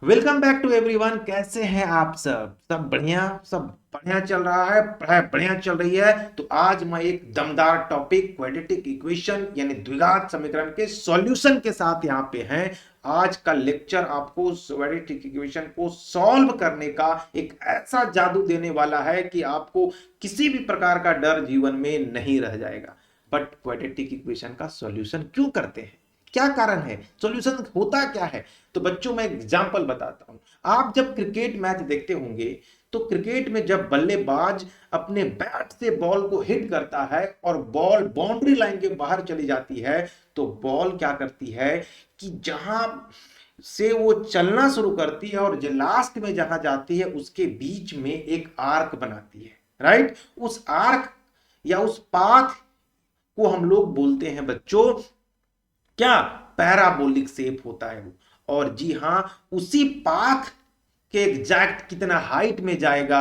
Welcome back to everyone. कैसे हैं आप सब बढ़िया? सब बढ़िया चल रहा है, पढ़ाई बढ़िया चल रही है। तो आज मैं एक दमदार टॉपिक क्वाड्रेटिक इक्वेशन यानी द्विघात समीकरण के सॉल्यूशन के साथ यहाँ पे हैं। आज का लेक्चर आपको क्वाड्रेटिक इक्वेशन को सॉल्व करने का एक ऐसा जादू देने वाला है कि आपको किसी भी प्रकार का डर जीवन में नहीं रह जाएगा। बट क्वाड्रेटिक इक्वेशन का सॉल्यूशन क्यों करते हैं, क्या कारण है, सॉल्यूशन होता क्या है? तो बच्चों मैं एग्जांपल बताता हूं। आप जब क्रिकेट मैच देखते होंगे तो क्रिकेट में जब बल्लेबाज अपने बैट से बॉल को हिट करता है और बॉल बाउंड्री लाइन के बाहर चली जाती है, तो बॉल क्या करती है कि जहां से वो चलना शुरू करती है और जो लास्ट में जहां जाती है उसके बीच में एक आर्क बनाती है। राइट, उस आर्क या उस पाथ को हम लोग बोलते हैं बच्चों क्या? पैराबोलिक शेप होता है वो। और जी हां, उसी पाथ के एग्जैक्ट कितना हाइट में जाएगा,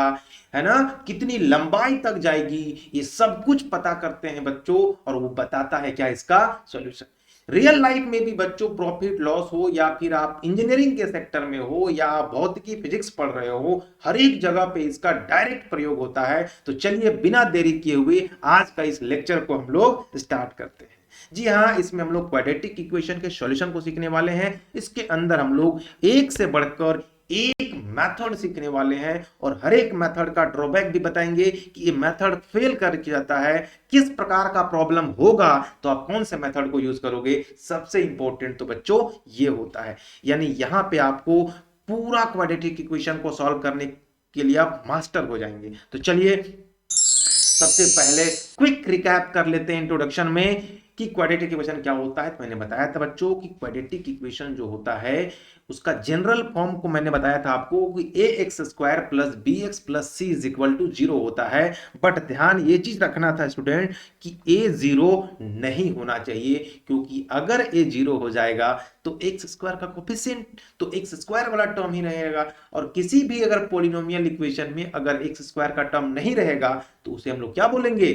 है ना, कितनी लंबाई तक जाएगी, ये सब कुछ पता करते हैं बच्चों। और वो बताता है क्या? इसका सॉल्यूशन। रियल लाइफ में भी बच्चों, प्रॉफिट लॉस हो या फिर आप इंजीनियरिंग के सेक्टर में हो या आप भौतिकी फिजिक्स पढ़ रहे हो, हर एक जगह पे इसका डायरेक्ट प्रयोग होता है। तो चलिए बिना देरी किए हुए आज का इस लेक्चर को हम लोग स्टार्ट करते हैं। जी हाँ, इसमें हम लोग क्वाड्रेटिक इक्वेशन के सॉल्यूशन को सीखने वाले हैं। इसके अंदर हम लोग एक से बढ़कर एक मेथड सीखने वाले हैं और हर एक मेथड का ड्रॉबैक भी बताएंगे कि ये मेथड फेल कर जाता है, किस प्रकार का प्रॉब्लम होगा तो आप कौन से मेथड को यूज करोगे। सबसे इंपॉर्टेंट तो बच्चों ये होता है, यानी यहां पे आपको पूरा क्वाड्रेटिक इक्वेशन को सॉल्व करने के लिए आप मास्टर हो जाएंगे। तो चलिए सबसे पहले क्विक रिकैप कर लेते हैं इंट्रोडक्शन में कि क्वाड्रेटिक इक्वेशन क्या होता है। तो मैंने बताया था बच्चों कि क्वाड्रेटिक इक्वेशन जो होता है उसका जनरल फॉर्म को मैंने बताया था आपको कि a x square plus b x plus c is equal to zero होता है। बट ध्यान ये चीज रखना था स्टूडेंट कि ए जीरो नहीं होना चाहिए, क्योंकि अगर ए जीरो हो जाएगा तो एक्स स्क्वायर का कोफिशिएंट तो एक्स स्क्वायर वाला टर्म ही रहेगा। और किसी भी अगर पॉलिनोमियल इक्वेशन में अगर एक्स स्क्वायर का टर्म नहीं रहेगा तो उसे हम लोग क्या बोलेंगे?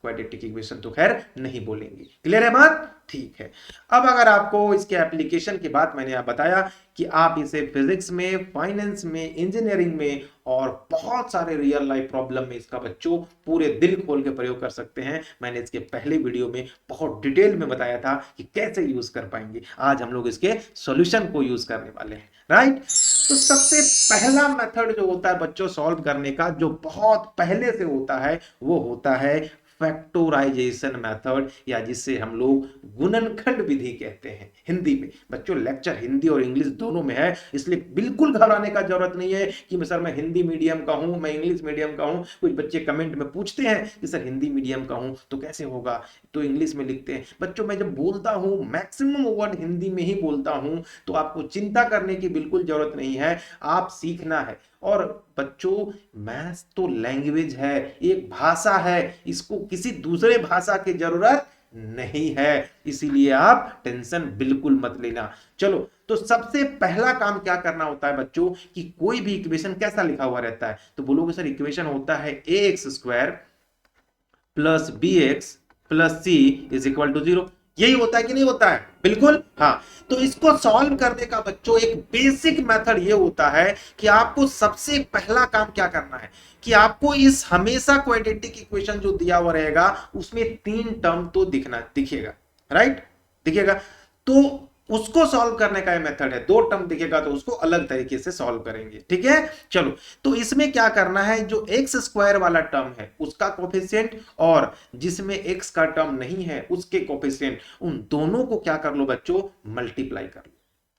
क्वाड्रेटिक इक्वेशन तो खैर नहीं बोलेंगे। क्लियर है बात? ठीक है। अब अगर आपको इसके एप्लीकेशन की बात मैंने आप बताया कि आप इसे फिजिक्स में, फाइनेंस में, इंजीनियरिंग में और बहुत सारे रियल लाइफ प्रॉब्लम में इसका बच्चों पूरे दिल खोल के प्रयोग कर सकते हैं। मैंने इसके पहले वीडियो में बहुत डिटेल में बताया था कि कैसे यूज कर पाएंगे। आज हम लोग इसके सॉल्यूशन को यूज करने वाले हैं। राइट, तो सबसे पहला मेथड जो होता है बच्चों सॉल्व करने का, जो बहुत पहले से होता है, वो होता है फैक्टोराइजेशन मेथड, या जिसे हम लोग गुणनखंड विधि कहते हैं हिंदी में। बच्चों लेक्चर हिंदी और इंग्लिश दोनों में है, इसलिए बिल्कुल घबराने का जरूरत नहीं है कि सर मैं हिंदी मीडियम का हूं, मैं इंग्लिश मीडियम का हूं। कुछ बच्चे कमेंट में पूछते हैं कि सर हिंदी मीडियम का हूं तो कैसे होगा, तो इंग्लिश में लिखते हैं। बच्चों मैं जब बोलता हूं मैक्सिमम वर्ड हिंदी में ही बोलता हूं, तो आपको चिंता करने की बिल्कुल जरूरत नहीं है। आप सीखना है। और बच्चों मैथ्स तो लैंग्वेज है, एक भाषा है, इसको किसी दूसरे भाषा की जरूरत नहीं है, इसीलिए आप टेंशन बिल्कुल मत लेना। चलो, तो सबसे पहला काम क्या करना होता है बच्चों कि कोई भी इक्वेशन कैसा लिखा हुआ रहता है, तो बोलोगे सर इक्वेशन होता है a x square plus b x plus c is equal to zero. यही होता है कि नहीं होता है? बिल्कुल हाँ। तो इसको सॉल्व करने का बच्चों एक बेसिक मेथड ये होता है कि आपको सबसे पहला काम क्या करना है कि आपको इस हमेशा क्वाड्रेटिक इक्वेशन जो दिया हुआ रहेगा उसमें तीन टर्म तो दिखेगा। राइट, दिखेगा। तो उसको सॉल्व करने का मेथड है, दो टर्म दिखेगा तो उसको अलग तरीके से सॉल्व करेंगे। ठीक है, चलो। तो इसमें क्या करना है, जो एक्स स्क्वायर वाला टर्म है उसका कोफिशिएंट और जिसमें एक्स का टर्म नहीं है उसके कोफिशिएंट, उन दोनों को क्या कर लो बच्चों? मल्टीप्लाई कर लो।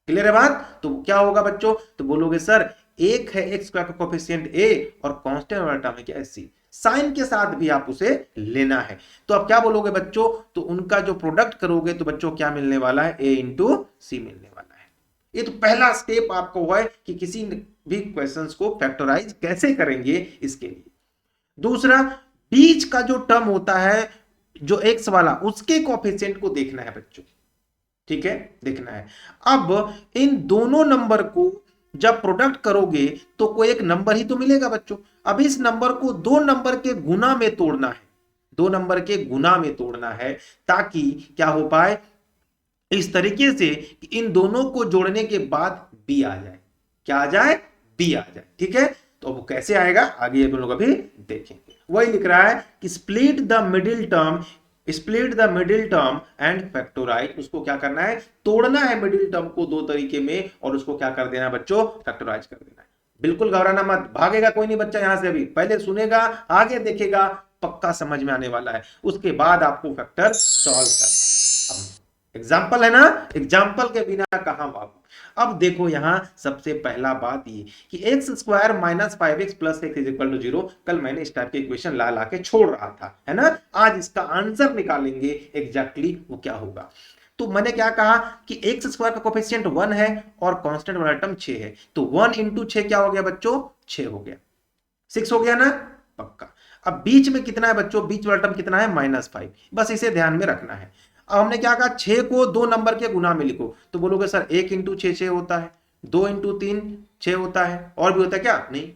क्लियर है बात? तो क्या होगा बच्चों? तो बोलोगे सर एक है एक्स स्क्वायर का कोफिशिएंट ए और कांस्टेंट वाला टर्म है क्या? सी। साइन के साथ भी आप उसे लेना है। तो अब क्या बोलोगे बच्चों? तो उनका जो प्रोडक्ट करोगे तो बच्चों क्या मिलने वाला है? ए इंटू सी मिलने वाला है। ये तो पहला स्टेप आपको हुआ है कि किसी भी क्वेश्चंस को फैक्टराइज कैसे करेंगे इसके लिए। दूसरा, बीच का जो टर्म होता है जो एक्स वाला, उसके कोफिशिएंट को देखना है बच्चों। ठीक है, देखना है। अब इन दोनों नंबर को जब प्रोडक्ट करोगे तो कोई एक नंबर ही तो मिलेगा बच्चों। अब इस नंबर को दो नंबर के गुना में तोड़ना है, दो नंबर के गुना में तोड़ना है, ताकि क्या हो पाए? इस तरीके से कि इन दोनों को जोड़ने के बाद बी आ जाए। क्या आ जाए, बी आ जाए। ठीक है, तो वो कैसे आएगा आगे हम लोग अभी देखेंगे। वही लिख रहा है कि split the middle term, split the middle term and factorise. उसको क्या करना है, तोड़ना है मिडिल टर्म को दो तरीके में, और उसको क्या कर देना है बच्चों, फैक्टोराइज कर देना है। बिल्कुल घबराना मत, भागेगा कोई नहीं बच्चा यहां से, अभी पहले सुनेगा आगे देखेगा, पक्का समझ में आने वाला है, उसके बाद आपको फैक्टर सॉल्व करना है। एग्जाम्पल है ना, एग्जाम्पल के बिना कहां बाबू। अब देखो यहां सबसे पहला बात ये कि x square minus 5x plus x is equal to 0, कल मैंने इस टाइप के इक्वेशन ला ला के छोड़ रहा था, है ना। आज इसका आंसर निकालेंगे एग्जैक्टली वो क्या होगा। तो मैंने क्या कहा कि एक्स स्क्वायर का कोफिशिएंट 1 है और कांस्टेंट वाला टर्म 6 है, तो 1 इंटू 6 क्या हो गया बच्चों, 6 हो गया, 6 हो गया ना, पक्का। अब बीच में कितना है बच्चों, बीच वाला टर्म कितना है, -5, बस इसे ध्यान में रखना है। अब हमने क्या कहा, 6 को 2 नंबर के गुना में लिखो, तो बोलोगे सर 1 इंटू 6 6 होता है, 2 इंटू 3 6 होता है, और भी होता है क्या, नहीं,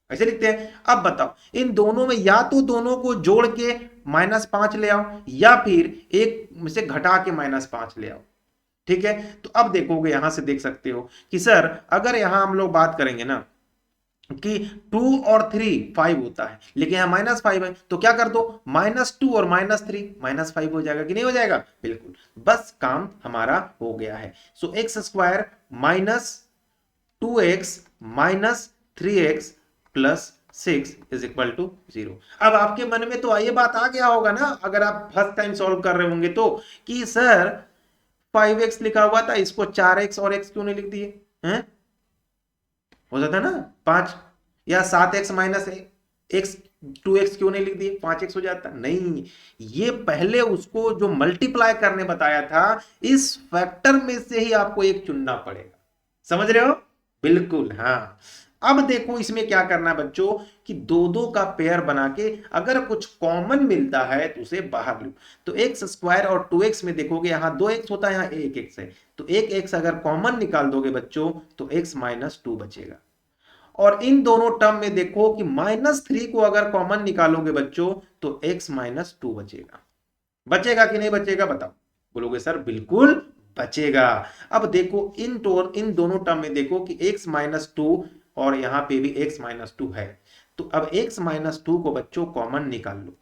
ऐसे लिखते हैं। अब बताओ इन दोनों में या तो दोनों को जोड़ के -5 ले आओ, या फिर एक में से घटा के -5 ले आओ। ठीक है, तो अब देखोगे यहां से देख सकते हो कि सर अगर यहां हम लोग बात करेंगे ना कि 2 और 3 5 होता है, लेकिन यहां -5 है, तो क्या कर दो, -2 और -3 -5 हो जाएगा कि नहीं हो जाएगा, बिल्कुल, बस काम हमारा हो गया है। So x square minus 2x minus 3x plus 6 is equal to 0। अब आपके मन में तो ये बात आ गया होगा ना, अगर आप फर्स्ट टाइम सॉल्व कर रहे होंगे तो, कि सर 5x लिखा हुआ था, इसको 4x और x क्यों नहीं लिख दिए हैं, हो जाता ना 5, या 7x माइनस x 2x क्यों नहीं लिख दिए, 5x हो जाता, नहीं, ये पहले उसको जो मल्टीप्लाई करने बताया था, इस फैक्टर में से ही आपको एक चुनना पड़ेगा, समझ रहे हो, बिल्कुल हाँ। अब देखो इसमें क्या करना है बच्चों कि दो दो का पेयर बना के अगर कुछ कॉमन मिलता है तो उसे बाहर लो। तो एक्स स्क्वायर और 2x में देखोगे यहां 2x होता है, यहां 1x है, तो एक x अगर कॉमन निकाल दोगे बच्चों तो x -2 बचेगा। और इन दोनों टर्म में देखो कि -3 को अगर कॉमन निकालोगे बच्चों तो x -2 बचेगा। बचेगा कि नहीं बचेगा बताओ, बोलोगे सर बिल्कुल बचेगा। अब देखो इन दोनों टर्म में देखो कि x -2 और यहां पे भी x -2 है, तो अब x -2 को बच्चों कॉमन निकाल लो,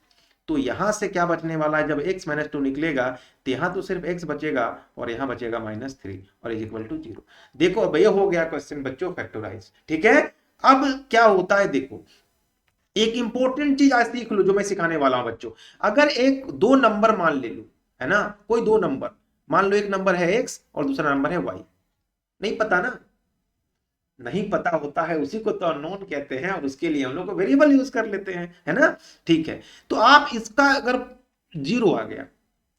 तो यहां से क्या बचने वाला है, जब x -2 निकलेगा तो यहां तो सिर्फ x बचेगा और यहां बचेगा -3 और इज इक्वल टू 0। देखो अब ये हो गया क्वेश्चन बच्चों फैक्टराइज। ठीक है, अब क्या होता है देखो, एक इंपॉर्टेंट चीज आज सीख लो जो मैं सिखाने वाला हूं बच्चों। अगर एक दो नंबर मान ले लो, है ना, कोई दो नंबर मान लो, एक नंबर है x और दूसरा नंबर है y, नहीं पता ना, नहीं पता होता है उसी को तो अननोन कहते हैं, और उसके लिए हम लोग वेरिएबल यूज कर लेते हैं, है ना। ठीक है, तो आप इसका अगर 0 आ गया,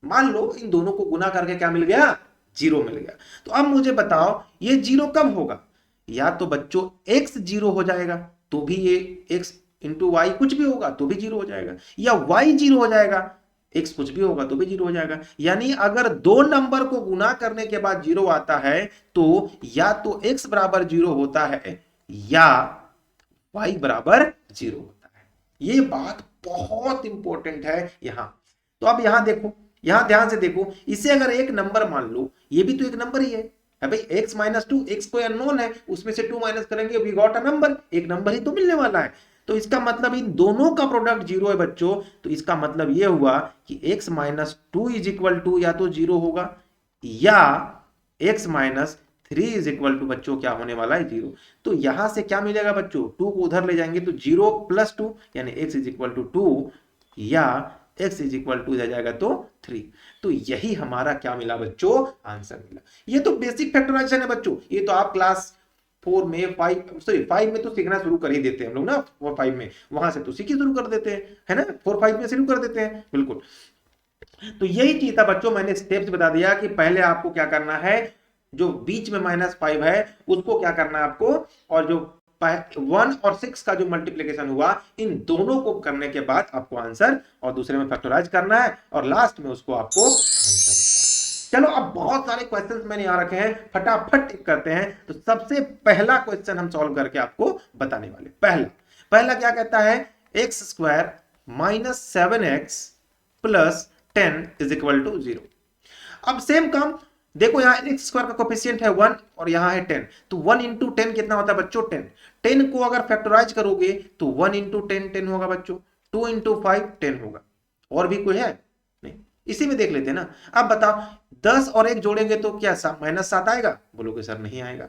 मान लो इन दोनों को गुना करके क्या मिल गया, 0 मिल गया, तो अब मुझे बताओ ये 0 कब होगा, या तो बच्चों x 0 हो जाएगा तो भी ये x इंटू वाई कुछ भी होगा तो भी 0 हो जाएगा, या y 0 हो जाएगा, x कुछ भी होगा तो भी 0 हो जाएगा। यानी अगर दो नंबर को गुना करने के बाद 0 आता है तो या तो x बराबर 0 होता है या y बराबर 0 होता है। ये बात बहुत इंपॉर्टेंट है यहां। तो अब यहां देखो, यहां ध्यान से देखो, इसे अगर एक नंबर मान लो, ये भी तो एक नंबर ही है भाई, x -2, x कोई अननोन है, उसमें से 2 माइनस करेंगे वी गॉट अ नंबर, एक नंबर ही तो मिलने वाला है। तो इसका मतलब इन दोनों का प्रोडक्ट 0 है बच्चों, तो इसका मतलब ये हुआ कि x -2 इज इक्वल टू या तो 0 होगा, या x -3 इज इक्वल टू बच्चों क्या होने वाला है, 0। तो यहां से क्या मिलेगा बच्चों, 2 को उधर ले जाएंगे तो 0 + 2 यानी x इज इक्वल टू 2, या x इज इक्वल टू इधर जाएगा तो 3। तो यही हमारा क्या मिला बच्चों, आंसर मिला। ये तो बेसिक फैक्टराइजेशन है बच्चों, ये तो आप क्लास 4 में 5 में तो सीखना शुरू कर ही देते हैं हम लोग ना, 4 5 में वहां से तो सीखी शुरू कर देते हैं, है ना, 4 5 में शुरू कर देते हैं, बिल्कुल। तो यही चीज था बच्चों, मैंने स्टेप्स बता दिया कि पहले आपको क्या करना है, जो बीच में -5 है उसको क्या करना है आपको, और जो 1 और 6 का जो मल्टीप्लीकेशन हुआ, इन दोनों को करने के बाद आपको आंसर, और दूसरे में फैक्टराइज करना है, और लास्ट में उसको आपको आंसर। चलो अब बहुत सारे क्वेश्चंस मैंने यहां रखे हैं, फटाफट करते हैं। तो सबसे पहला क्वेश्चन हम सॉल्व करके आपको बताने वाले, पहला क्या कहता है, x² -7x + 10 is equal to 0। अब सेम काम, देखो यहाँ एक्स स्क्वायर का कोफिशिएंट है 1 और यहाँ है 10, तो 1 इंटू 10 कितना होता है बच्चों 10। 10 को अगर फैक्टराइज करोगे तो 1 इंटू 10 10 होगा बच्चों, 2 इंटू 5 10 होगा। और भी कोई है नहीं, इसी में देख लेते हैं ना। अब बताओ 10 और 1 जोड़ेंगे तो क्या -7 आएगा, बोलोगे सर नहीं आएगा।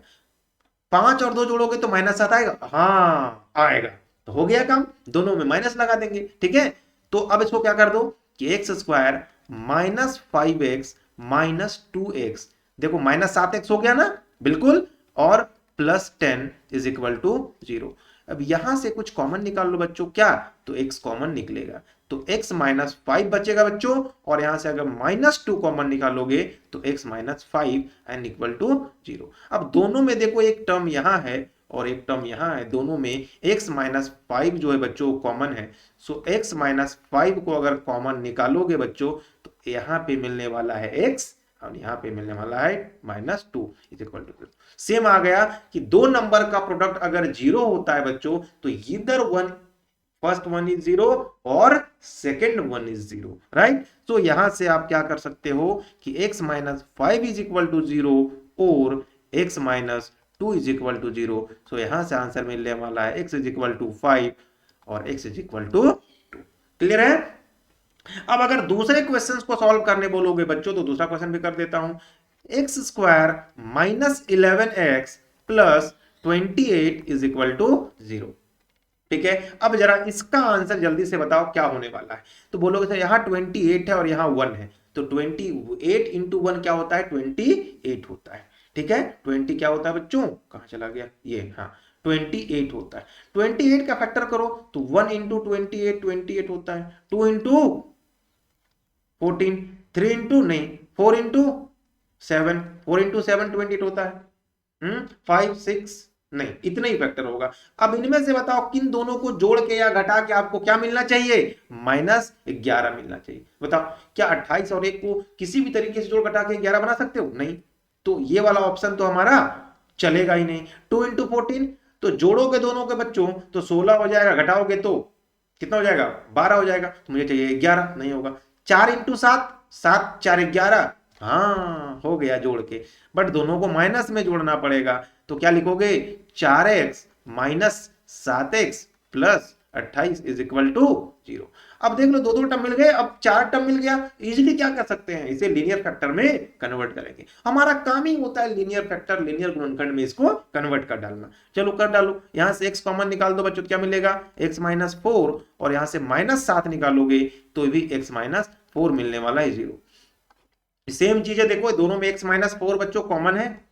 5 और 2 जोड़ोगे तो -7 आएगा, हाँ आएगा। तो हो गया काम, दोनों में माइनस लगा देंगे, ठीक है। तो अब इसको क्या कर दो कि एक्स स्क्वायर -5x -2x, देखो -7x हो गया ना, बिल्कुल, और +10 इज इक्वल टू 0। अब यहां से कुछ कॉमन निकाल लो बच्चों, क्या, तो x कॉमन निकलेगा, तो x -5 बचेगा बच्चों, और यहां से अगर -2 कॉमन निकालोगे तो x -5 एंड इक्वल टू 0। अब दोनों में देखो एक टर्म यहां है और एक टर्म यहां है, दोनों में x -5 जो है बच्चों कॉमन है। सो x -5 को अगर कॉमन निकालोगे बच्चों तो यहाँ पे मिलने वाला है x और यहाँ पे मिलने वाला है -2 इज इक्वल टू 0। सेम आ गया कि दो नंबर का प्रोडक्ट अगर 0 होता है बच्चों तो इधर वन, फर्स्ट वन इज 0 और सेकेंड वन इज 0, राइट। तो यहां से आप क्या कर सकते हो कि x -5 इज इक्वल टू 0 और x -2 इज इक्वल टू 0। सो यहां से आंसर मिलने वाला है x इज इक्वल टू 5 और x is equal to 2। Clear है। अब अगर दूसरे क्वेश्चंस को सॉल्व करने बोलोगे बच्चों तो दूसरा क्वेश्चन भी कर देता हूं। X square -11x plus 28 is equal to 0, ठीक है। अब जरा इसका आंसर जल्दी से बताओ क्या होने वाला है। तो बोलोगे सर यहाँ 28 है और यहाँ 1 है, तो 28 इंटू 1 क्या होता है 28 होता है, ठीक है। 20 क्या होता है बच्चों, कहां चला गया ये, हाँ 28 होता है। 28 का फैक्टर करो तो 1 इंटू 28 होता है, 2 इंटू 14, 3 इंटू नहीं 4 इंटू 7, 4 इंटू 7 28 होता है। 5 6 नहीं, इतना ही फैक्टर होगा। अब इनमें से बताओ किन दोनों को जोड़ के या घटा के आपको क्या मिलना चाहिए, -11 मिलना चाहिए। बताओ क्या 28 और 1 को किसी भी तरीके से जोड़ घटा के 11 बना सकते हो, नहीं। तो ये वाला ऑप्शन तो हमारा चलेगा ही नहीं। 2 इंटू 14, तो जोड़ोगे दोनों के बच्चों तो 16 हो जाएगा, घटाओगे तो कितना हो जाएगा 12 हो जाएगा, तो मुझे चाहिए 11, नहीं होगा। 4 इंटू 7, 7 4 11, हाँ हो गया जोड़ के, बट दोनों को माइनस में जोड़ना पड़ेगा। तो क्या लिखोगे 4x -7x plus 28 is equal to 0। अब देख लो दो दो टर्म मिल गए, अब 4 टर्म मिल गया, इजीली क्या कर सकते हैं, इसे लीनियर फैक्टर में कन्वर्ट करेंगे। हमारा काम ही होता है लीनियर फैक्टर, लीनियर गुणनखंड में इसको कन्वर्ट कर डालना। चलो कर डालो, यहां से x कॉमन निकाल दो बच्चों, क्या मिलेगा x -4, और यहां से -7 निकालोगे तो भी x -4 मिलने वाला है 0। सेम चीज है, देखो दोनों में x -4 बच्चों कॉमन है,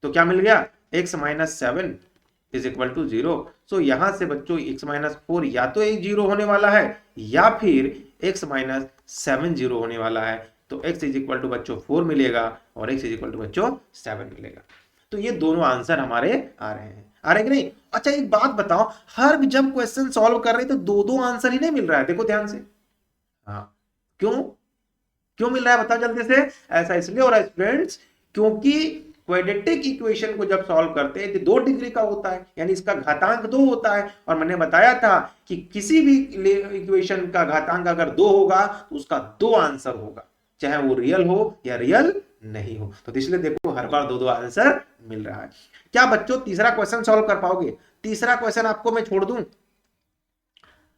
तो क्या मिल गया x -7 इज इक्वल टू 0। सो यहां से बच्चों x -4 या तो एक 0 होने वाला है या फिर x -7 0 होने वाला है। तो x इज इक्वल टू बच्चों 4 मिलेगा और x इज इक्वल टू बच्चों 7 मिलेगा। तो ये दोनों आंसर हमारे आ रहे हैं, आ रहे कि नहीं। अच्छा एक बात बताओ, हर जब क्वेश्चन सॉल्व कर रहे तो दो दो आंसर ही नहीं मिल रहा है, देखो ध्यान से, हाँ क्यों क्यों मिल रहा है बताओ जल्दी से। ऐसा इसलिए हो रहा है स्टूडेंट्स क्योंकि क्वाड्रेटिक इक्वेशन को जब सॉल्व करते हैं तो 2 डिग्री का होता है, यानी इसका घातांक 2 होता है। और मैंने बताया था कि किसी भी इक्वेशन का घातांक अगर 2 होगा तो उसका 2 आंसर होगा, चाहे वो रियल हो या रियल नहीं हो। तो इसलिए देखो हर बार 2 आंसर मिल रहा है। क्या बच्चों तीसरा क्वेश्चन सॉल्व कर पाओगे। तीसरा क्वेश्चन आपको मैं छोड़ दूं,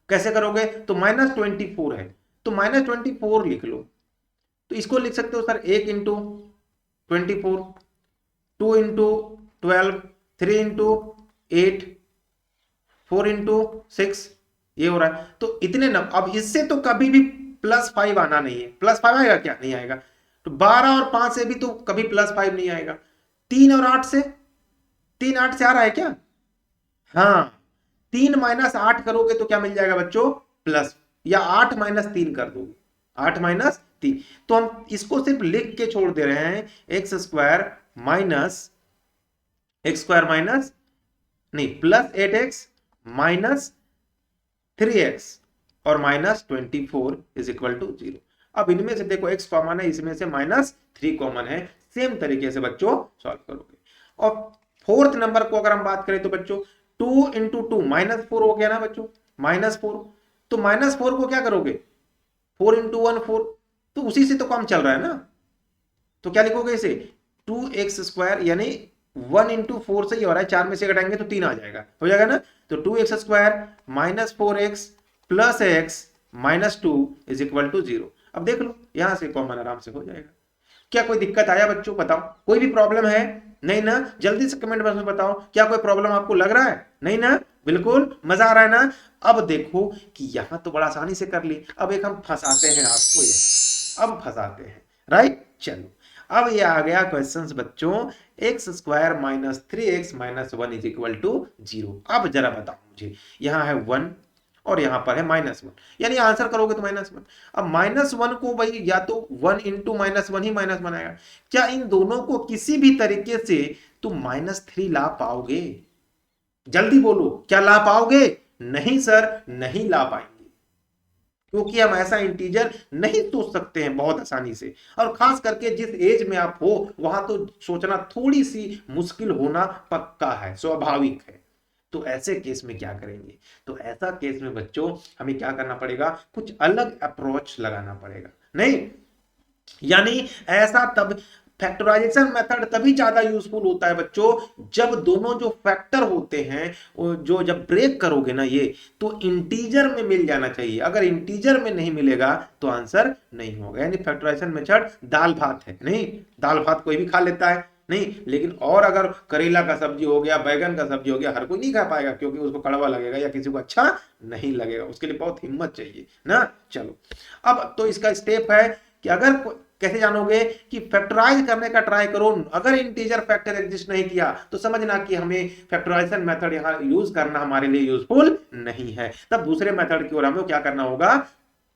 कैसे करोगे, तो -24 है तो -24 लिख लो। तो इसको लिख सकते हो sir 1 into 24, 2 into 12, 3 into 8, 4 into 6, ये हो रहा है। तो इतने अब इससे तो कभी भी +5 आना नहीं है, +5 आएगा क्या, नहीं आएगा। तो 12 और 5 से भी तो कभी +5 नहीं आएगा। 3 और 8 से, 3 8 से आ रहा है क्या, हाँ 3 -8 करोगे तो क्या मिल जाएगा बच्चों प्लस, या 8 -3 कर दोगे, 8 -3। तो हम इसको सिर्फ लिख के छोड़ दे रहे हैं, एक्स स्क्वायर माइनस नहीं +8x -3x और -24 इज इक्वल टू 0। अब इनमें से देखो x कॉमन है, इसमें से -3 कॉमन है। सेम तरीके से बच्चों सॉल्व करोगे। और फोर्थ नंबर को अगर हम बात करें तो बच्चों 2 इंटू 2 -4 हो गया ना बच्चों, -4। तो -4 को क्या करोगे 4 इंटू 1 4, तो उसी से तो काम चल रहा है ना। तो क्या लिखोगे इसे 2x² यानी 1 इंटू 4 से ही हो रहा है, 4 में से घटाएंगे तो 3 आ जाएगा, हो जाएगा ना। तो 2x² minus 4x plus x minus 2 is equal to 0। अब देख लो यहां से कॉमन आराम से हो जाएगा। क्या कोई दिक्कत आया बच्चों, बताओ, कोई भी प्रॉब्लम है? नहीं ना? जल्दी से कमेंट बॉक्स में बताओ, क्या कोई प्रॉब्लम आपको लग रहा है? नहीं ना? बिल्कुल मजा आ रहा है ना? अब देखो कि यहां तो बड़ा आसानी से कर ली, अब एक हम फंसाते हैं आपको, ये अब फंसाते हैं, राइट। चलो अब ये आ गया क्वेश्चन बच्चों, x² minus 3x minus 1 is equal to 0। अब जरा बताओ मुझे, यहां है 1 और यहां पर है -1, यानी आंसर करोगे तो -1। अब -1 को भाई या तो 1 इंटू -1 ही -1 आएगा। क्या इन दोनों को किसी भी तरीके से तुम -3 ला पाओगे? जल्दी बोलो, क्या ला पाओगे? नहीं सर, नहीं ला पाएंगे, क्योंकि हम ऐसा इंटीजर नहीं सोच सकते हैं बहुत आसानी से, और खास करके जिस एज में आप हो वहां तो सोचना थोड़ी सी मुश्किल होना पक्का है, स्वाभाविक है। तो ऐसे केस में क्या करेंगे? तो ऐसा केस में बच्चों हमें क्या करना पड़ेगा, कुछ अलग अप्रोच लगाना पड़ेगा। नहीं, यानी ऐसा तब फैक्टराइजेशन मेथड तभी ज्यादा यूजफुल होता है बच्चों, जब दोनों जो फैक्टर होते हैं जो जब ब्रेक करोगे ना ये, तो इंटीजर में मिल जाना चाहिए। अगर इंटीजर में नहीं मिलेगा तो आंसर नहीं होगा। यानी फैक्टराइजेशन मेथड दाल भात है, नहीं, दाल भात कोई भी खा लेता है नहीं, लेकिन और अगर करेला का सब्जी हो गया, बैगन का सब्जी हो गया, हर कोई नहीं खा पाएगा, क्योंकि उसको कड़वा लगेगा या किसी को अच्छा नहीं लगेगा, उसके लिए बहुत हिम्मत चाहिए ना। चलो अब तो इसका स्टेप है कि अगर कैसे जानोगे कि फैक्टराइज करने का ट्राई करो, अगर इंटीजर फैक्टर एग्जिस्ट नहीं किया तो समझना कि हमें फैक्टराइजेशन मेथड यहां यूज करना हमारे लिए यूजफुल नहीं है। तब दूसरे मेथड की ओर हमें क्या करना होगा,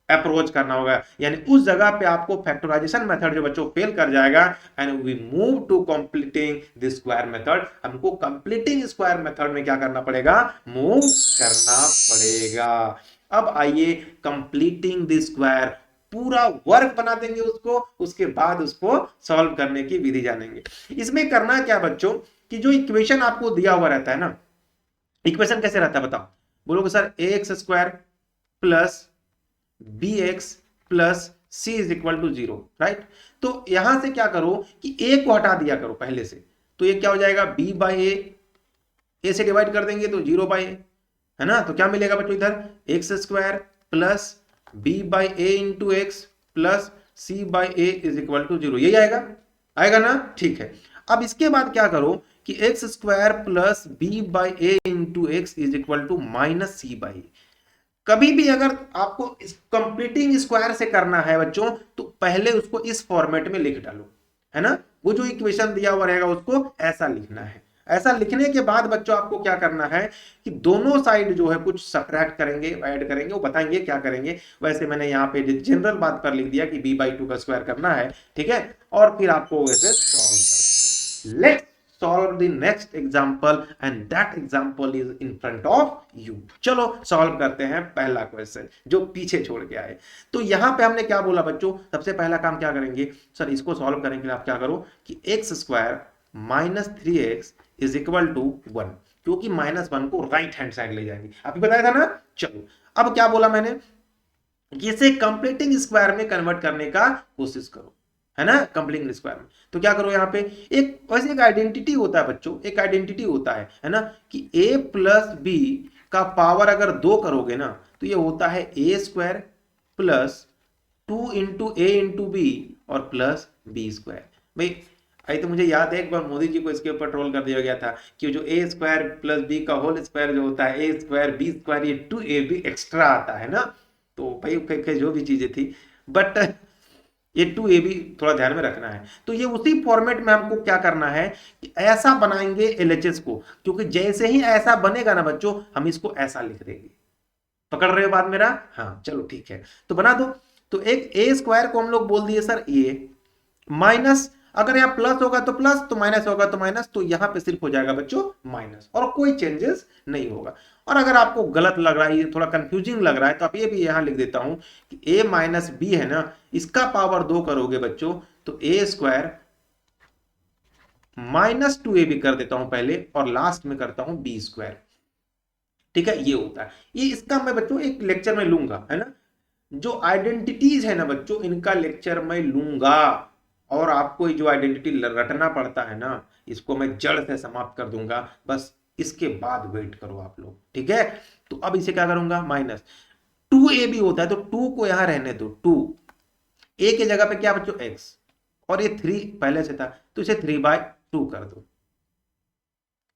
अप्रोच करना होगा। यानी उस जगह पे आपको फैक्टराइजेशन मेथड जो बच्चों फेल कर जाएगा, and we move to completing the square method. हमको कंप्लीटिंग स्क्वायर मेथड में क्या करना पड़ेगा, मूव करना पड़ेगा। अब आइए कंप्लीटिंग द स्क्वायर, पूरा वर्क बना देंगे उसको, उसके बाद उसको सॉल्व करने की विधि जानेंगे। इसमें करना क्या बच्चों, कि जो इक्वेशन आपको दिया हुआ रहता है ना, इक्वेशन कैसे रहता है बताओ, बोलोगे sir ax² plus bx plus c is equal to 0, right. तो यहां से क्या करो कि a को हटा दिया करो पहले से, तो ये क्या हो जाएगा, b बाई ए से डिवाइड कर देंगे तो 0 बाई ए, है ना। तो क्या मिलेगा बच्चों इधर, x² plus b by a into x plus c by a is equal to 0, यही आएगा, आएगा ना, ठीक है। अब इसके बाद क्या करो कि x² plus b by a into x is equal to minus c by a. कभी भी अगर आपको कंप्लीटिंग स्क्वायर से करना है बच्चों, तो पहले उसको इस फॉर्मेट में लिख डालो, है ना। वो जो इक्वेशन दिया हुआ रहेगा उसको ऐसा लिखना है। ऐसा लिखने के बाद बच्चों आपको क्या करना है कि दोनों साइड जो है कुछ सब्ट्रैक्ट करेंगे, ऐड करेंगे, वो बताएंगे क्या करेंगे। वैसे मैंने यहाँ पे जनरल बात पर लिख दिया कि b/2 का स्क्वायर करना है, ठीक है। और फिर आपको वैसे सॉल्व करना है। Let's solve the next example and that example is in front of you। चलो सॉल्व करते हैं पहला क्वेश्चन जो पीछे छोड़ के आए। तो यहां पे हमने क्या बोला बच्चों, सबसे पहला काम क्या करेंगे सर, इसको सॉल्व करने के लिए आप क्या करो कि x² minus 3x is equal to 1, क्योंकि -1 को राइट हैंड साइड ले जाएंगे, आपको बताया था ना। चलो अब क्या बोला मैंने, इसे कंप्लीटिंग स्क्वायर में कन्वर्ट करने का कोशिश करो, है ना, कंप्लीटिंग स्क्वायर में। तो क्या करो यहाँ पे एक वैसे एक आइडेंटिटी होता है बच्चों, एक आइडेंटिटी होता है ना, कि a प्लस बी का पावर अगर 2 करोगे ना तो ये होता है a² plus 2 into a into B और प्लस b²। भाई अभी तो मुझे याद है एक बार मोदी जी को इसके ऊपर ट्रोल कर दिया गया था कि जो a² प्लस बी का होल स्क्वायर जो होता है a² b² ये 2ab एक्स्ट्रा आता है ना। तो भाई जो भी चीजें थी, बट ये 2ab थोड़ा ध्यान में रखना है। तो ये उसी फॉर्मेट में हमको क्या करना है कि ऐसा बनाएंगे LHS को, क्योंकि जैसे ही ऐसा बनेगा ना बच्चों हम इसको ऐसा लिख देंगे। पकड़ रहे हो बात मेरा, हाँ चलो ठीक है, तो बना दो। तो एक a² को हम लोग बोल दिए सर a, माइनस अगर यहाँ प्लस होगा तो प्लस, तो माइनस होगा तो माइनस, तो यहाँ पे सिर्फ हो जाएगा बच्चों माइनस, और कोई चेंजेस नहीं होगा। और अगर आपको गलत लग रहा है, ये थोड़ा कंफ्यूजिंग लग रहा है, तो आप ये भी यहाँ लिख देता हूं कि a माइनस बी है ना, इसका पावर 2 करोगे बच्चों तो a² माइनस 2ab कर देता हूं पहले, और लास्ट में करता हूं b²। ठीक है, ये होता है। ये इसका मैं बच्चों एक लेक्चर में लूंगा, है ना। जो आइडेंटिटीज है ना बच्चों, इनका लेक्चर मैं लूंगा, और आपको ये जो आइडेंटिटी रटना पड़ता है ना, इसको मैं जड़ से समाप्त कर दूंगा, बस इसके बाद वेट करो आप लोग, ठीक है। तो अब इसे क्या करूंगा, माइनस 2a भी होता है तो 2 को यहां रहने दो, 2 a की जगह पे क्या बच्चों x, और ये 3 पहले से था तो इसे 3/2 कर दो,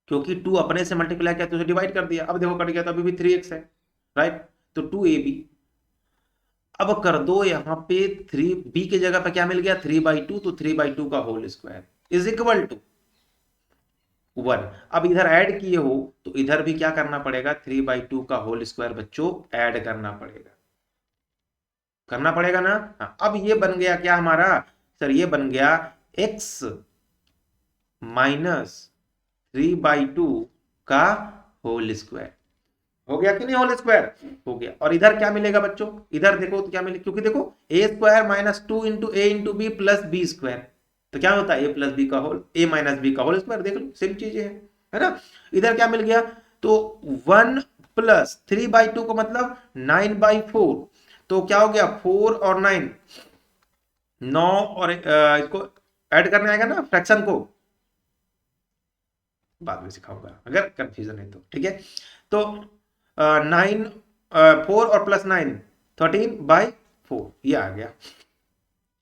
क्योंकि 2 अपने से मल्टीप्लाई किया तो उसे डिवाइड कर दिया, अब देखो कट गया तो अभी भी 3x है, राइट। तो 2ab, अब कर दो यहां पे 3b की जगह पे क्या मिल गया 3/2, तो 3/2 का whole square is equal to 1। अब इधर ऐड किए हो तो इधर भी क्या करना पड़ेगा, 3/2 का होल स्क्वायर बच्चों ऐड करना पड़ेगा, करना पड़ेगा ना। हाँ, अब ये बन गया क्या हमारा सर, ये बन गया x माइनस 3/2 का होल स्क्वायर, हो गया कि नहीं, होल स्क्वायर हो गया। और इधर क्या मिलेगा बच्चों, इधर देखो तो क्या मिलेगा, क्योंकि देखो a square minus 2 into a into b plus b square, तो क्या होता है a प्लस बी का होल, a माइनस बी का होल स्क्वायर, देख लो सेम चीजें है ना। इधर क्या मिल गया, तो 1 प्लस 3/2 को मतलब 9/4, तो क्या हो गया 4 और 9, 9 और इसको ऐड करने आएगा ना फ्रैक्शन को, बाद में सिखाऊंगा अगर कंफ्यूजन है तो, ठीक है। तो 9 4 और प्लस 9 13/4 ये आ गया,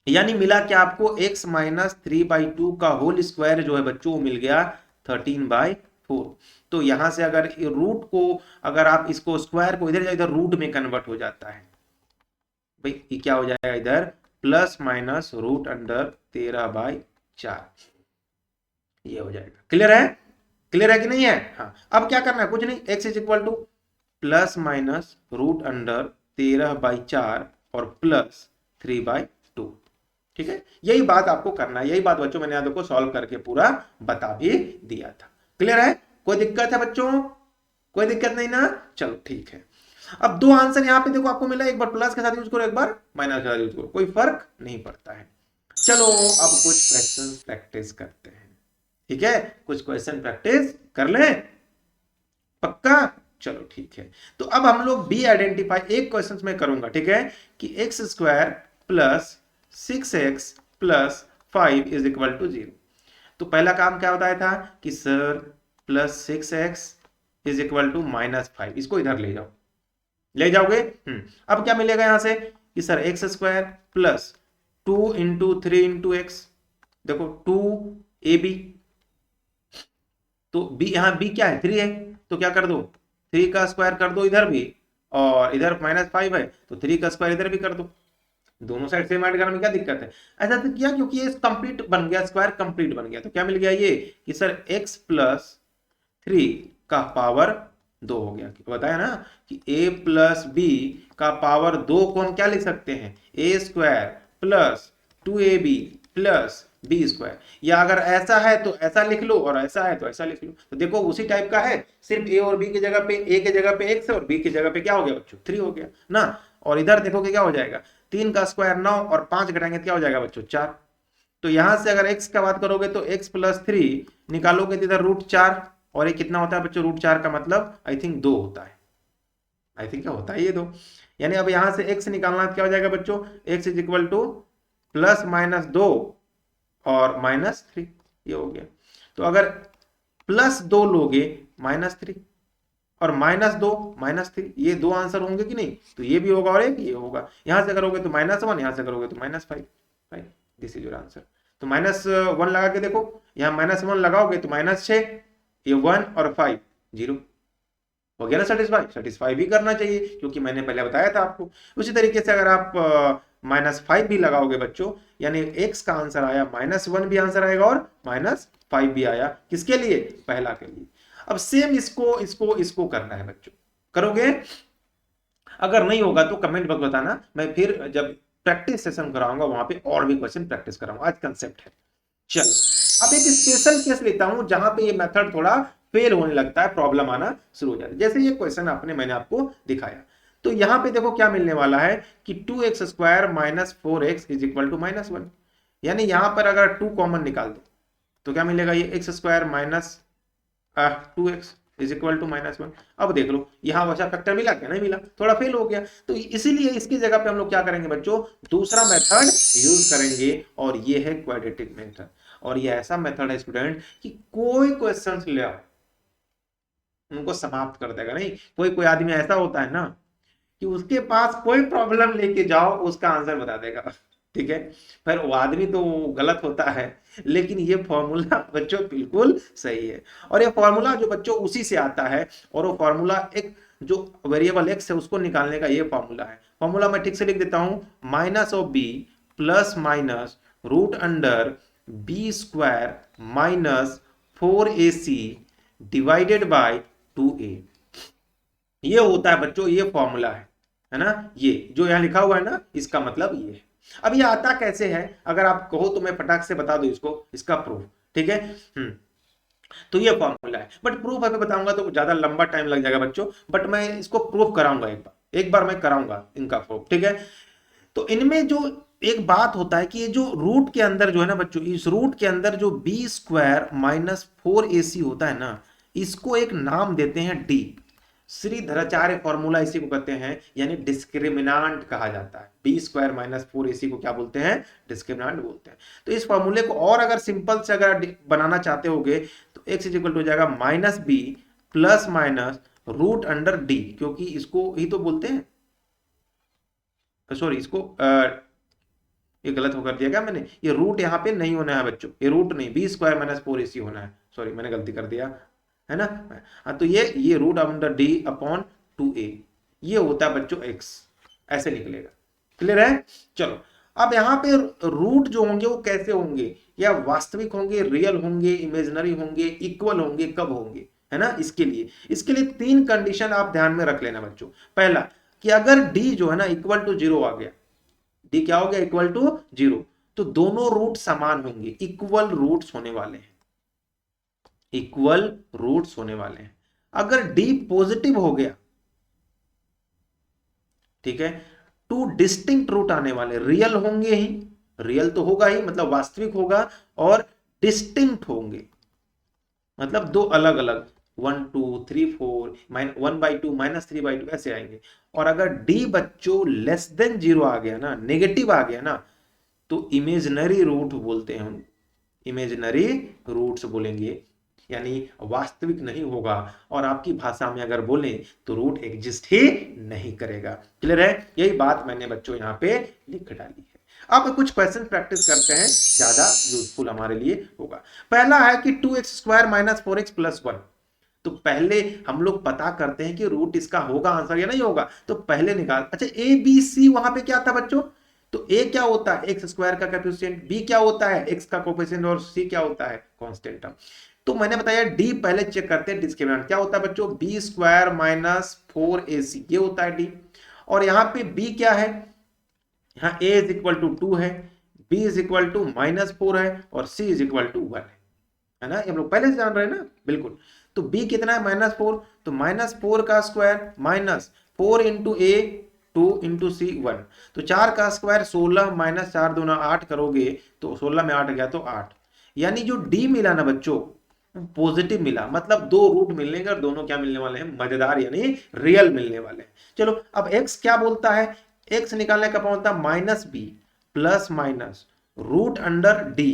यानी मिला क्या आपको x माइनस 3/2 का होल स्क्वायर जो है बच्चों मिल गया 13/4। तो यहां से अगर रूट को, अगर आप इसको स्क्वायर को इधर जाए इधर रूट में कन्वर्ट हो जाता है भाई, ये क्या हो जाएगा इधर प्लस माइनस रूट अंडर 13/4, ये हो जाएगा। क्लियर है, क्लियर है कि नहीं है। हाँ, अब क्या करना है, कुछ नहीं, x is equal to plus minus root under 13/4 और प्लस 3/2, ठीक है। यही बात आपको करना है, यही बात बच्चों मैंने आपको सॉल्व करके पूरा बता भी दिया था। क्लियर है, कोई दिक्कत है बच्चों, कोई दिक्कत नहीं ना, चलो ठीक है। अब दो आंसर यहां पे देखो आपको मिला, एक बार प्लस के साथ यूज करो, एक बार माइनस के साथ यूज करो, कोई फर्क नहीं पड़ता है। चलो अब कुछ क्वेश्चन प्रैक्टिस करते हैं, ठीक है, कुछ क्वेश्चन प्रैक्टिस कर लें, पक्का, चलो ठीक है। तो अब हम लोग बी आइडेंटिफाई एक क्वेश्चन में करूंगा, ठीक है, कि x square plus 6x plus 5 is equal to 0। तो पहला काम क्या बताया था कि sir plus 6x is equal to -5, इसको इधर ले जाओ, ले जाओगे। अब क्या मिलेगा यहां से कि sir x square plus 2 into 3 into x, देखो 2ab, तो b यहां b क्या है 3 है, तो क्या कर दो 3 का स्क्वायर कर दो इधर भी, और इधर -5 है तो 3 का स्क्वायर इधर भी कर दो, दोनों साइड सेम ऐड करने में क्या दिक्कत है। ऐसा तो किया क्योंकि ये कंप्लीट बन गया, स्क्वायर कंप्लीट बन गया, तो क्या मिल गया ये कि सर x प्लस 3 का पावर 2 हो गया। बताया ना कि a प्लस बी का पावर 2 को हम क्या लिख सकते हैं, a square plus 2ab plus b square, या अगर ऐसा है तो ऐसा लिख लो और ऐसा है तो ऐसा लिख लो। तो देखो उसी टाइप का है, सिर्फ a और b की जगह पे, a की जगह पे x है और b की जगह पे क्या हो गया बच्चों 3 हो गया ना। और इधर देखोगे क्या हो जाएगा, 3 का स्क्वायर 9 और 5 घटाएंगे क्या हो जाएगा बच्चों 4। तो यहां से अगर x का बात करोगे तो x प्लस 3 निकालोगे तो इधर √4, और ये कितना होता है बच्चों √4 का मतलब आई थिंक 2 होता है, आई थिंक क्या होता है ये 2। यानी अब यहां से x निकालना क्या हो जाएगा बच्चों, x is equal to plus minus 2 और -3, ये हो गया। तो अगर +2 लोगे -3 और -2 -3, ये दो आंसर होंगे कि नहीं, तो ये भी होगा और एक ये होगा। यहां से करोगे तो -1, यहां से करोगे तो -5, right, this is your answer. तो -1 लगा के देखो, यहां -1 लगाओगे तो -6, ये 1 और 5 0 हो गया ना सेटिस्फाई, सेटिस्फाई भी करना चाहिए क्योंकि मैंने पहले बताया था आपको। उसी तरीके से अगर आप -5 भी लगाओगे बच्चों, यानी x का आंसर आया -1 भी आंसर आएगा और -5 भी आया, किसके लिए, पहला के लिए। अब सेम इसको इसको इसको करना है बच्चों, करोगे, अगर नहीं होगा तो कमेंट बॉक्स बताना, मैं फिर जब प्रैक्टिस सेशन कराऊंगा वहां पे और भी क्वेश्चन प्रैक्टिस कराऊंगा, आज कंसेप्ट है। चलो अब एक स्पेशल केस लेता हूं जहां पे ये मेथड थोड़ा फेल होने लगता है, प्रॉब्लम आना शुरू हो जाता है, जैसे ये क्वेश्चन मैंने आपको दिखाया। तो यहां पे देखो क्या मिलने वाला है कि 2x square minus 4x is equal to -1, यानी यहां पर अगर 2 कॉमन निकाल दो तो क्या मिलेगा, ये x square minus 2x, is equal to -1। अब देख लो यहाँ वैसा फैक्टर मिला क्या, नहीं मिला, थोड़ा फेल हो गया। तो इसीलिए इसकी जगह पे हम लोग क्या करेंगे बच्चों, दूसरा मेथड यूज करेंगे, और ये है क्वाड्रेटिक मेथड। और ये ऐसा मेथड है स्टूडेंट कि कोई क्वेश्चन ले आओ उनको समाप्त कर देगा। नहीं, कोई कोई आदमी ऐसा होता है ना कि उसके पास कोई प्रॉब्लम लेके जाओ उसका आंसर बता देगा, ठीक है। पर वो आदमी तो गलत होता है, लेकिन ये फॉर्मूला बच्चों बिल्कुल सही है। और ये फॉर्मूला जो बच्चों उसी से आता है, और वो फॉर्मूला एक जो वेरिएबल एक्स है उसको निकालने का ये फॉर्मूला है। फॉर्मूला मैं ठीक से लिख देता हूं, minus of b plus minus root under b square minus 4ac divided by 2a। ये होता है बच्चों, ये फॉर्मूला है ना, ये जो यहां लिखा हुआ है ना, इसका मतलब ये है। अब ये आता कैसे है, अगर आप कहो तो मैं फटाक से बता दूं इसको, इसका प्रूफ, ठीक है। तो ये फॉर्मूला है, बट प्रूफ अभी बताऊंगा तो ज्यादा लंबा टाइम लग जाएगा बच्चों, बट मैं इसको प्रूफ कराऊंगा एक बार मैं कराऊंगा इनका प्रूफ, ठीक है। तो इनमें जो एक बात होता है कि ये जो रूट के अंदर जो है ना बच्चों, इस रूट के अंदर जो बी स्क्वायर माइनस 4ac होता है ना, इसको एक नाम देते हैं डी। श्रीधराचार्य फॉर्मूला इसी को कहते हैं, यानी डिस्क्रिमिनांट कहा जाता है। बी स्क्वायर माइनस 4ac को क्या बोलते हैं, डिस्क्रिमिनांट बोलते हैं। तो इस फॉर्मूले को और अगर सिंपल से अगर बनाना चाहते होगे तो x इज इक्वल टू हो जाएगा minus b plus minus root under D, क्योंकि इसको ही तो बोलते हैं, सॉरी इसको ये गलत होकर दिया क्या मैंने, ये रूट यहाँ पे नहीं होना है बच्चों, ये रूट नहीं, बी स्क्वायर माइनस 4ac होना है, सॉरी मैंने गलती कर दिया है ना। हाँ, तो ये root under D upon 2a, ये होता है बच्चों x, ऐसे निकलेगा। क्लियर है। चलो अब यहाँ पे रूट जो होंगे वो कैसे होंगे, या वास्तविक होंगे, रियल होंगे, इमेजिनरी होंगे, इक्वल होंगे, कब होंगे, है ना। इसके लिए 3 कंडीशन आप ध्यान में रख लेना बच्चों। पहला कि अगर d जो है ना इक्वल टू 0 आ गया, d क्या हो गया, इक्वल टू 0, तो दोनों रूट समान होंगे, इक्वल रूट्स होने वाले हैं, इक्वल रूट्स होने वाले हैं। अगर d पॉजिटिव हो गया, ठीक है, 2 डिस्टिंक्ट रूट आने वाले, रियल होंगे ही, रियल तो होगा ही मतलब वास्तविक होगा, और डिस्टिंक्ट होंगे मतलब 2 अलग अलग, 1 2 3 4 1/2 -3/2 ऐसे आएंगे। और अगर d बच्चों लेस देन 0 आ गया ना, नेगेटिव आ गया ना, तो इमेजिनरी रूट बोलते हैं हम, इमेजिनरी रूट्स बोलेंगे, यानी वास्तविक नहीं होगा, और आपकी भाषा में अगर बोले तो रूट एग्जिस्ट ही नहीं करेगा। क्लियर है, यही बात मैंने बच्चों यहाँ पे लिख डाली है। अब कुछ क्वेश्चन प्रैक्टिस करते हैं, ज्यादा यूजफुल हमारे लिए होगा। पहला है कि 2x square minus 4x plus 1। तो पहले हम लोग पता करते हैं कि रूट इसका होगा आंसर या नहीं होगा, तो पहले निकाल। अच्छा ए बी सी वहां पे क्या था बच्चों, तो ए क्या होता है, एक्स स्क्वायर का कोएफिशिएंट, बी क्या होता है, एक्स का कोएफिशिएंट, और सी क्या होता है, कांस्टेंट टर्म। तो मैंने बताया डी पहले चेक करते हैं डिस्क्रिमिनेंट क्या होता है बच्चों, बी स्क्वायर माइनस 4ac, ये होता है डी। और यहाँ पे बी क्या है, यहाँ a इज इक्वल टू 2 है, b इज इक्वल टू -4 है, और c इज इक्वल टू 1 है ना, ये हम लोग पहले से जान रहे हैं ना, बिल्कुल। तो b कितना है, -4, तो -4 का स्क्वायर माइनस 4 इंटू ए 2 इंटू सी 1, तो 4 का स्क्वायर 16 माइनस 4 दूना 8 करोगे तो 16 में 8 गया तो 8, यानी जो d मिला ना बच्चों पॉजिटिव मिला, मतलब 2 रूट मिलने के और दोनों क्या मिलने वाले हैं, मजेदार यानी रियल मिलने वाले हैं। चलो अब x क्या बोलता है, x निकालने का होता है minus b plus minus root under D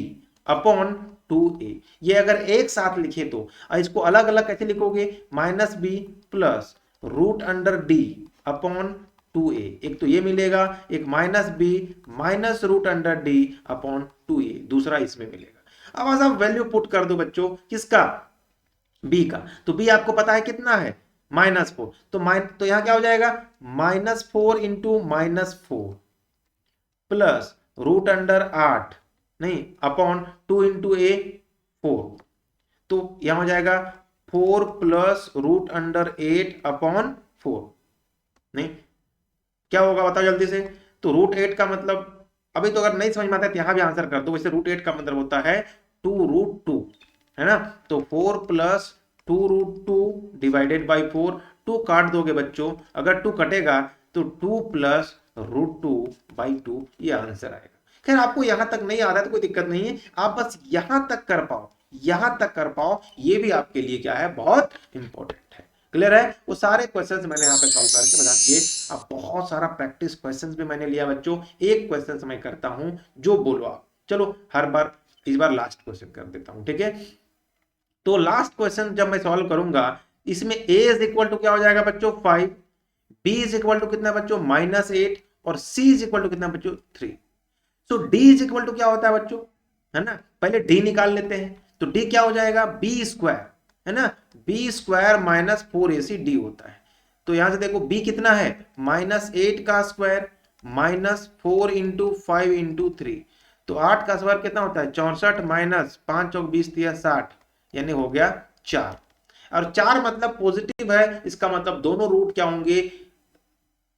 upon 2a। ये अगर एक साथ लिखे तो, इसको अलग अलग कैसे लिखोगे, minus b plus root under D upon 2a, एक तो ये मिलेगा, एक minus b minus root under D upon 2a, दूसरा इसमें मिलेगा। अब आप वैल्यू पुट कर दो बच्चों, किसका, b का। तो b आपको पता है कितना है, -4, तो यहां क्या हो जाएगा, -4 इंटू -4 प्लस रूट अंडर 8 नहीं अपॉन 2 इंटू ए 4, तो यहां हो जाएगा 4 प्लस रूट अंडर 8 अपॉन 4, नहीं क्या होगा बताओ जल्दी से। तो रूट 8 का मतलब, अभी तो अगर नहीं समझ में आता है तो यहां भी आंसर कर दो। वैसे रूट 8 का मतलब होता है 2√2, है ना। तो 4 प्लस 2√2 डिवाइडेड बाई 4, 2 काट दोगे बच्चों, अगर 2 कटेगा तो 2 प्लस √2 बाई 2, ये आंसर आएगा। खैर आपको यहां तक नहीं आ रहा है तो कोई दिक्कत नहीं है, आप बस यहां तक कर पाओ, यहां तक कर पाओ, ये भी आपके लिए क्या है, बहुत इंपॉर्टेंट है। क्लियर है? वो सारे क्वेश्चंस मैंने यहाँ पे सॉल्व करके बता दिए। अब बहुत सारा प्रैक्टिस क्वेश्चंस भी मैंने लिया बच्चों, एक क्वेश्चन मैं करता हूं, जो बोलो आप। चलो हर बार, इस बार लास्ट क्वेश्चन कर देता हूं, ठीक है? तो लास्ट क्वेश्चन जब मैं सॉल्व करूंगा, इसमें a इज इक्वल टू क्या हो जाएगा बच्चों, 5, b इज इक्वल टू कितना बच्चों, -8, और c इज इक्वल टू कितना बच्चों, 3। सो d इज इक्वल टू क्या होता है बच्चों, है ना? पहले d निकाल लेते हैं, तो d क्या हो जाएगा, b स्क्वायर, है ना? b स्क्वायर माइनस 4ac होता है। तो यहां से देखो b कितना है, -8 का स्क्वायर माइनस 4 इंटू 5 इंटू 3, तो 8 का स्क्वायर कितना होता है, 64, माइनस 5 चौक 20 दिया 60, यानी हो गया 4। और 4 मतलब पॉजिटिव है, इसका मतलब दोनों रूट क्या होंगे,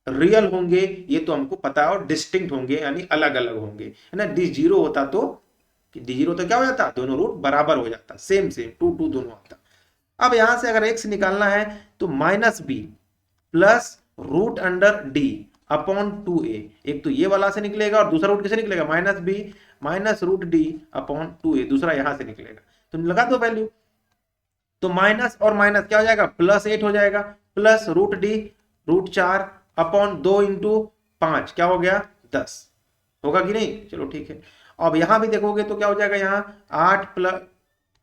रियल होंगे, ये तो हमको पता है, और डिस्टिंक्ट होंगे यानी अलग अलग होंगे, है ना? डी जीरो होता तो, डी जीरो तो क्या हो जाता, दोनों रूट बराबर हो जाता, सेम सेम 2 2 दोनों आता। अब यहां से अगर x निकालना है तो -b plus root under D upon 2a, एक तो ये वाला से निकलेगा और दूसरा रूट किसे निकलेगा, -b minus root D upon 2a, दूसरा यहां से निकलेगा, तो लगा दो वैल्यू। तो माइनस और माइनस क्या हो जाएगा, +8 हो जाएगा, plus root D √4 upon 2 into 5 क्या हो गया, 10 होगा कि नहीं? चलो ठीक है। अब यहां भी देखोगे तो क्या हो जाएगा, यहाँ 8 प्लस,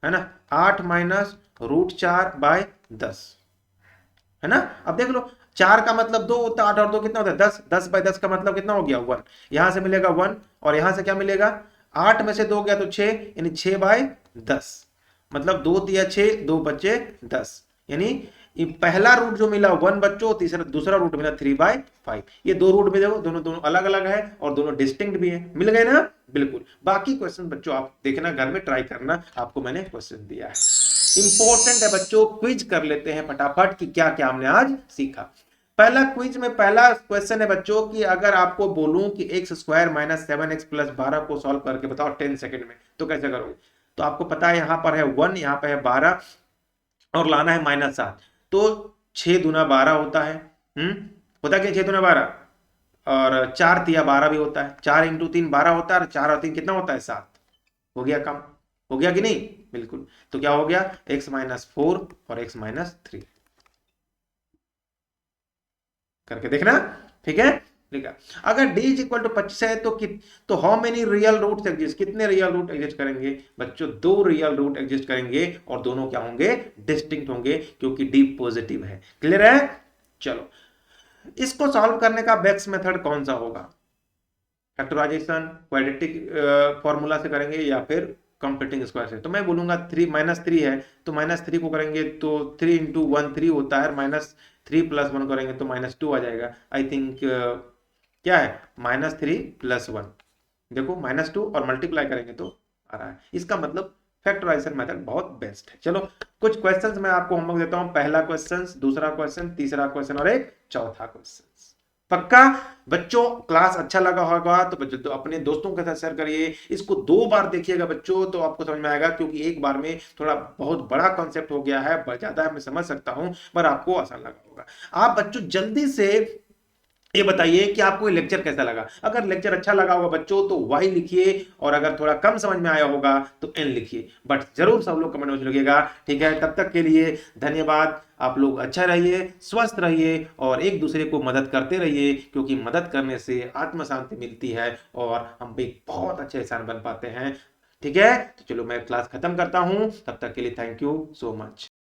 है ना, 8 माइनस √4 बाय 10, है ना? अब देख लो, 4 का मतलब 2 होता है, 8 और 2 कितना होता है, 10, 10 बाय 10 का मतलब कितना हो गया, 1। यहां से मिलेगा 1, और यहां से क्या मिलेगा, 8 में से 2 गया तो 6, यानी 6 बाय 10, मतलब 2 दिया 6, 2 बचे 10, यानी ये पहला रूट जो मिला 1 बच्चों, तीसरा दूसरा रूट मिला 3/5। ये दो रूट में देखो, दोनों दोनों अलग अलग है और दोनों डिस्टिंक्ट भी है, मिल गए ना? बिल्कुल। बाकी क्वेश्चन बच्चों आप देखना, घर में ट्राई करना, आपको मैंने क्वेश्चन दिया है, इंपॉर्टेंट है बच्चों। क्विज कर लेते हैं फटाफट कि क्या क्या हमने आज सीखा। पहला क्विज में पहला क्वेश्चन है बच्चों कि अगर आपको बोलूं कि x square minus 7x plus 12 को सॉल्व करके बताओ 10 सेकंड में, तो कैसे करोगे? तो आपको पता है यहां पर है 1, यहां पर है 12, और लाना है -7, तो 6 दूना 12 होता है। होता क्या, 6 दूना 12, और 4 तिया 12 भी होता है, 4 इंटू 3 12 होता है, और 4 और 3 कितना होता है, 7। हो गया काम, हो गया कि नहीं? बिल्कुल। तो क्या हो गया, x-4 और x-3 करके देखना, ठीक है? लिखा। अगर d इज इक्वल टू 25 है तो how many real roots exist, कितने रियल रूट एग्जिस्ट करेंगे बच्चों, 2 रियल रूट एग्जिस्ट करेंगे, और दोनों क्या होंगे, डिस्टिंक्ट होंगे, क्योंकि d पॉजिटिव है। क्लियर है? चलो, इसको सॉल्व करने का बेस्ट मेथड कौन सा होगा, फैक्टराइजेशन, क्वाड्रेटिक फॉर्मूला से करेंगे, या फिर कंप्लीटिंग स्क्वायर से? तो मैं बोलूंगा -3 है, तो -3 को करेंगे तो 3 इंटू 1 3 होता है, -3 + 1 करेंगे तो -2 आ जाएगा। आई थिंक क्या है, -3 + 1, देखो -2 और मल्टीप्लाई करेंगे तो आ रहा है, इसका मतलब फैक्टराइजेशन मेथड बहुत बेस्ट है। चलो कुछ क्वेश्चंस मैं आपको होमवर्क देता हूं, पहला क्वेश्चन, दूसरा क्वेश्चन, तीसरा क्वेश्चन और एक चौथा क्वेश्चन। पक्का बच्चों? क्लास अच्छा लगा होगा तो बच्चों तो अपने दोस्तों के साथ शेयर करिए, इसको 2 बार देखिएगा बच्चों, तो आपको समझ में आएगा, क्योंकि एक बार में थोड़ा बहुत बड़ा कॉन्सेप्ट हो गया है, ज्यादा मैं समझ सकता हूं, पर आपको आसान लगा होगा। आप बच्चों जल्दी से ये बताइए कि आपको ये लेक्चर कैसा लगा। अगर लेक्चर अच्छा लगा होगा बच्चों तो वाई लिखिए, और अगर थोड़ा कम समझ में आया होगा तो एन लिखिए, बट जरूर सब लोग कमेंट में लिखिएगा, ठीक है? तब तक के लिए धन्यवाद। आप लोग अच्छा रहिए, स्वस्थ रहिए, और एक दूसरे को मदद करते रहिए, क्योंकि मदद करने से आत्म शांति मिलती है और हम एक बहुत अच्छे इंसान बन पाते हैं, ठीक है? तो चलो मैं क्लास खत्म करता हूं, तब तक के लिए थैंक यू सो मच।